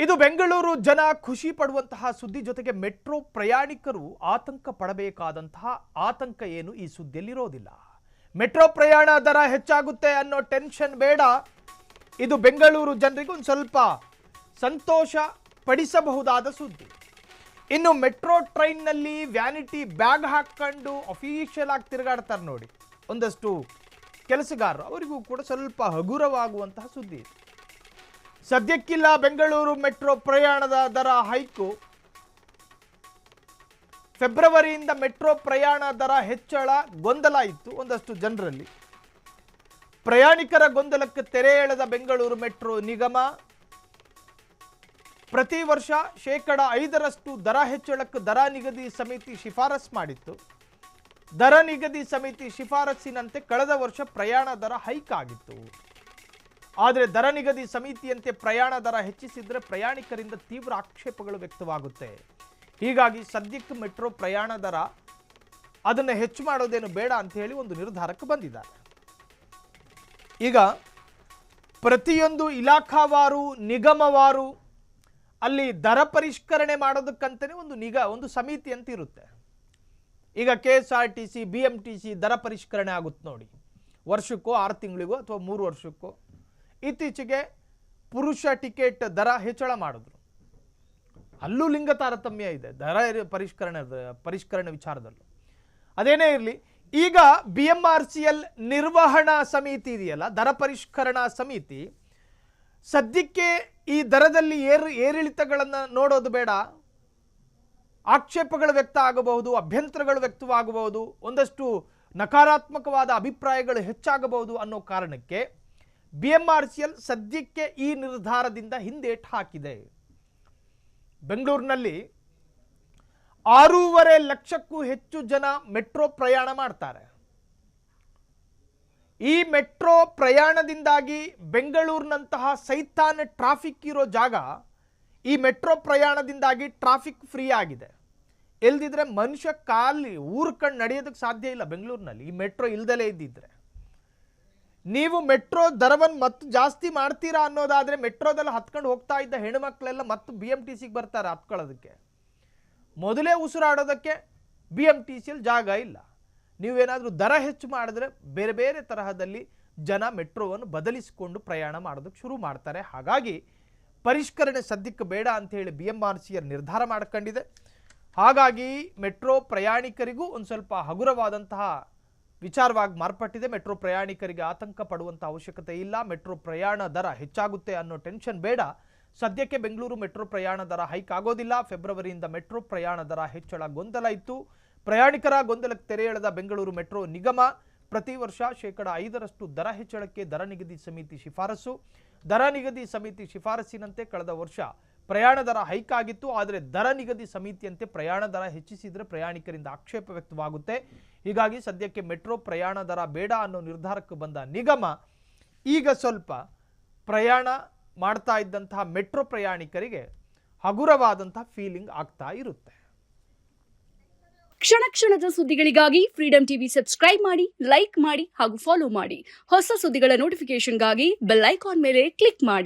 ಇದು ಬೆಂಗಳೂರು ಜನ ಖುಷಿ ಪಡುವಂತಹ ಸುದ್ದಿ. ಜೊತೆಗೆ ಮೆಟ್ರೋ ಪ್ರಯಾಣಿಕರು ಆತಂಕ ಪಡಬೇಕಾದಂತಹ ಆತಂಕ ಏನು ಈ ಸುದ್ದಿಯಲ್ಲಿರೋದಿಲ್ಲ. ಮೆಟ್ರೋ ಪ್ರಯಾಣ ದರ ಹೆಚ್ಚಾಗುತ್ತೆ ಅನ್ನೋ ಟೆನ್ಷನ್ ಬೇಡ. ಇದು ಬೆಂಗಳೂರು ಜನರಿಗೆ ಒಂದು ಸ್ವಲ್ಪ ಸಂತೋಷ ಪಡಿಸಬಹುದಾದ ಸುದ್ದಿ. ಇನ್ನು ಮೆಟ್ರೋ ಟ್ರೈನ್ನಲ್ಲಿ ವ್ಯಾನಿಟಿ ಬ್ಯಾಗ್ ಹಾಕೊಂಡು ಅಫಿಷಿಯಲ್ ಆಗಿ ತಿರುಗಾಡ್ತಾರೆ ನೋಡಿ ಒಂದಷ್ಟು ಕೆಲಸಗಾರರು, ಅವರಿಗೂ ಕೂಡ ಸ್ವಲ್ಪ ಹಗುರವಾಗುವಂತಹ ಸುದ್ದಿ. ಸದ್ಯಕ್ಕಿಲ್ಲ ಬೆಂಗಳೂರು ಮೆಟ್ರೋ ಪ್ರಯಾಣದ ದರ ಹೈಕು. ಫೆಬ್ರವರಿಯಿಂದ ಮೆಟ್ರೋ ಪ್ರಯಾಣ ದರ ಹೆಚ್ಚಳ ಗೊಂದಲ ಇತ್ತು ಒಂದಷ್ಟು ಜನರಲ್ಲಿ. ಪ್ರಯಾಣಿಕರ ಗೊಂದಲಕ್ಕೆ ತೆರೆ ಎಳೆದ ಬೆಂಗಳೂರು ಮೆಟ್ರೋ ನಿಗಮ ಪ್ರತಿ ವರ್ಷ 5% ದರ ಹೆಚ್ಚಳಕ್ಕೆ ದರ ನಿಗದಿ ಸಮಿತಿ ಶಿಫಾರಸ್ ಮಾಡಿತ್ತು. ದರ ನಿಗದಿ ಸಮಿತಿ ಶಿಫಾರಸ್ಸಿನಂತೆ ಕಳೆದ ವರ್ಷ ಪ್ರಯಾಣ ದರ ಹೈಕ್ ಆಗಿತ್ತು. ಆದರೆ ದರ ನಿಗದಿ ಸಮಿತಿಯಂತೆ ಪ್ರಯಾಣ ದರ ಹೆಚ್ಚಿಸಿದರೆ ಪ್ರಯಾಣಿಕರಿಂದ ತೀವ್ರ ಆಕ್ಷೇಪಗಳು ವ್ಯಕ್ತವಾಗುತ್ತೆ. ಹೀಗಾಗಿ ಸದ್ಯಕ್ಕೆ ಮೆಟ್ರೋ ಪ್ರಯಾಣ ದರ ಅದನ್ನು ಹೆಚ್ಚು ಮಾಡೋದೇನು ಬೇಡ ಅಂತ ಹೇಳಿ ಒಂದು ನಿರ್ಧಾರಕ್ಕೆ ಬಂದಿದ್ದಾರೆ. ಈಗ ಪ್ರತಿಯೊಂದು ಇಲಾಖಾವಾರು ನಿಗಮವಾರು ಅಲ್ಲಿ ದರ ಪರಿಷ್ಕರಣೆ ಮಾಡೋದಕ್ಕಂತಲೇ ಒಂದು ಸಮಿತಿ ಅಂತ ಇರುತ್ತೆ. ಈಗ KSRTC BMTC ದರ ಪರಿಷ್ಕರಣೆ ಆಗುತ್ತೆ ನೋಡಿ, ವರ್ಷಕ್ಕೋ 6 ತಿಂಗಳಿಗೋ ಅಥವಾ 3 ವರ್ಷಕ್ಕೋ. ಇತ್ತೀಚೆಗೆ ಪುರುಷ ಟಿಕೆಟ್ ದರ ಹೆಚ್ಚಳ ಮಾಡಿದ್ರು, ಅಲ್ಲೂ ಲಿಂಗ ತಾರತಮ್ಯ ಇದೆ ದರ ಪರಿಷ್ಕರಣೆ ವಿಚಾರದಲ್ಲೂ. ಅದೇನೇ ಇರಲಿ, ಈಗ BMRCL ನಿರ್ವಹಣಾ ಸಮಿತಿ ಇದೆಯಲ್ಲ, ದರ ಪರಿಷ್ಕರಣಾ ಸಮಿತಿ, ಸದ್ಯಕ್ಕೆ ಈ ದರದಲ್ಲಿ ಏರಿಳಿತಗಳನ್ನು ನೋಡೋದು ಬೇಡ. ಆಕ್ಷೇಪಗಳು ವ್ಯಕ್ತ ಆಗಬಹುದು, ಅಭ್ಯಂತರಗಳು ವ್ಯಕ್ತವಾಗಬಹುದು, ಒಂದಷ್ಟು ನಕಾರಾತ್ಮಕವಾದ ಅಭಿಪ್ರಾಯಗಳು ಹೆಚ್ಚಾಗಬಹುದು ಅನ್ನೋ ಕಾರಣಕ್ಕೆ BMRCL ಸದ್ಯಕ್ಕೆ ಈ ನಿರ್ಧಾರದಿಂದ ಹಿಂದೇಟು ಹಾಕಿದೆ. ಬೆಂಗಳೂರಿನಲ್ಲಿ 6.5 ಲಕ್ಷಕ್ಕೂ ಹೆಚ್ಚು ಜನ ಮೆಟ್ರೋ ಪ್ರಯಾಣ ಮಾಡ್ತಾರೆ. ಈ ಮೆಟ್ರೋ ಪ್ರಯಾಣದಿಂದಾಗಿ ಬೆಂಗಳೂರಿನಂತಹ ಸೈತಾನ್ ಟ್ರಾಫಿಕ್ ಇರೋ ಜಾಗ ಈ ಮೆಟ್ರೋ ಪ್ರಯಾಣದಿಂದಾಗಿ ಟ್ರಾಫಿಕ್ ಫ್ರೀ ಆಗಿದೆ. ಇಲ್ದಿದ್ರೆ ಮನುಷ್ಯ ಊರು ಕಂಡು ನಡೆಯೋದಕ್ಕೆ ಸಾಧ್ಯ ಇಲ್ಲ ಬೆಂಗಳೂರಿನಲ್ಲಿ, ಈ ಮೆಟ್ರೋ ಇಲ್ದಲೇ ಇದ್ದಿದ್ರೆ. ನೀವು ಮೆಟ್ರೋ ದರವನ್ನು ಮತ್ತೆ ಜಾಸ್ತಿ ಮಾಡ್ತೀರಾ ಅನ್ನೋದಾದರೆ ಮೆಟ್ರೋದಲ್ಲಿ ಹತ್ಕೊಂಡು ಹೋಗ್ತಾ ಇದ್ದ ಹೆಣ್ಮಕ್ಳೆಲ್ಲ ಮತ್ತು BMTCಗೆ ಬರ್ತಾರೆ ಹತ್ಕೊಳ್ಳೋದಕ್ಕೆ. ಮೊದಲೇ ಉಸಿರಾಡೋದಕ್ಕೆ BMTCಯಲ್ಲಿ ಜಾಗ ಇಲ್ಲ. ನೀವೇನಾದರೂ ದರ ಹೆಚ್ಚು ಮಾಡಿದ್ರೆ ಬೇರೆ ಬೇರೆ ತರಹದಲ್ಲಿ ಜನ ಮೆಟ್ರೋವನ್ನು ಬದಲಿಸಿಕೊಂಡು ಪ್ರಯಾಣ ಮಾಡೋದಕ್ಕೆ ಶುರು ಮಾಡ್ತಾರೆ. ಹಾಗಾಗಿ ಪರಿಷ್ಕರಣೆ ಸದ್ಯಕ್ಕೆ ಬೇಡ ಅಂತ ಹೇಳಿ BMRCL ನಿರ್ಧಾರ ಮಾಡ್ಕೊಂಡಿದೆ. ಹಾಗಾಗಿ ಮೆಟ್ರೋ ಪ್ರಯಾಣಿಕರಿಗೂ ಒಂದು ಸ್ವಲ್ಪ ಹಗುರವಾದಂತಹ ವಿಚಾರವಾಗಿ ಮಾರ್ಪಟ್ಟಿದೆ. ಮೆಟ್ರೋ ಪ್ರಯಾಣಿಕರಿಗೆ ಆತಂಕ ಪಡುವಂಥ ಅವಶ್ಯಕತೆ ಇಲ್ಲ. ಮೆಟ್ರೋ ಪ್ರಯಾಣ ದರ ಹೆಚ್ಚಾಗುತ್ತೆ ಅನ್ನೋ ಟೆನ್ಷನ್ ಬೇಡ. ಸದ್ಯಕ್ಕೆ ಬೆಂಗಳೂರು ಮೆಟ್ರೋ ಪ್ರಯಾಣ ದರ ಹೈಕ್ ಆಗೋದಿಲ್ಲ. ಫೆಬ್ರವರಿಯಿಂದ ಮೆಟ್ರೋ ಪ್ರಯಾಣ ದರ ಹೆಚ್ಚಳ ಗೊಂದಲ ಇತ್ತು. ಪ್ರಯಾಣಿಕರ ಗೊಂದಲಕ್ಕೆ ತೆರೆ ಎಳೆದ ಬೆಂಗಳೂರು ಮೆಟ್ರೋ ನಿಗಮ ಪ್ರತಿ ವರ್ಷ 5% ದರ ಹೆಚ್ಚಳಕ್ಕೆ ದರ ನಿಗದಿ ಸಮಿತಿ ಶಿಫಾರಸು. ದರ ನಿಗದಿ ಸಮಿತಿ ಶಿಫಾರಸ್ಸಿನಂತೆ ಕಳೆದ ವರ್ಷ ಪ್ರಯಾಣ ದರ ಹೈಕ್ ಆಗಿತ್ತು. ಆದರೆ ದರ ನಿಗದಿ ಸಮಿತಿಯಂತೆ ಪ್ರಯಾಣ ದರ ಹೆಚ್ಚಿಸಿದರೆ ಪ್ರಯಾಣಿಕರಿಂದ ಆಕ್ಷೇಪ ವ್ಯಕ್ತವಾಗುತ್ತೆ. ಹೀಗಾಗಿ ಸದ್ಯಕ್ಕೆ ಮೆಟ್ರೋ ಪ್ರಯಾಣ ದರ ಬೇಡ ಅನ್ನೋ ನಿರ್ಧಾರಕ್ಕೆ ಬಂದ ನಿಗಮ ಈಗ ಸ್ವಲ್ಪ ಪ್ರಯಾಣ ಮಾಡ್ತಾ ಇದ್ದಂತಹ ಮೆಟ್ರೋ ಪ್ರಯಾಣಿಕರಿಗೆ ಹಗುರವಾದಂತಹ ಫೀಲಿಂಗ್ ಆಗ್ತಾ ಇರುತ್ತೆ. ಕ್ಷಣ ಕ್ಷಣದ ಸುದ್ದಿಗಳಿಗಾಗಿ ಫ್ರೀಡಂ ಟಿವಿ ಸಬ್ಸ್ಕ್ರೈಬ್ ಮಾಡಿ, ಲೈಕ್ ಮಾಡಿ ಹಾಗೂ ಫಾಲೋ ಮಾಡಿ. ಹೊಸ ಸುದ್ದಿಗಳ ನೋಟಿಫಿಕೇಶನ್ಗಾಗಿ ಬೆಲ್ ಐಕಾನ್ ಮೇಲೆ ಕ್ಲಿಕ್ ಮಾಡಿ.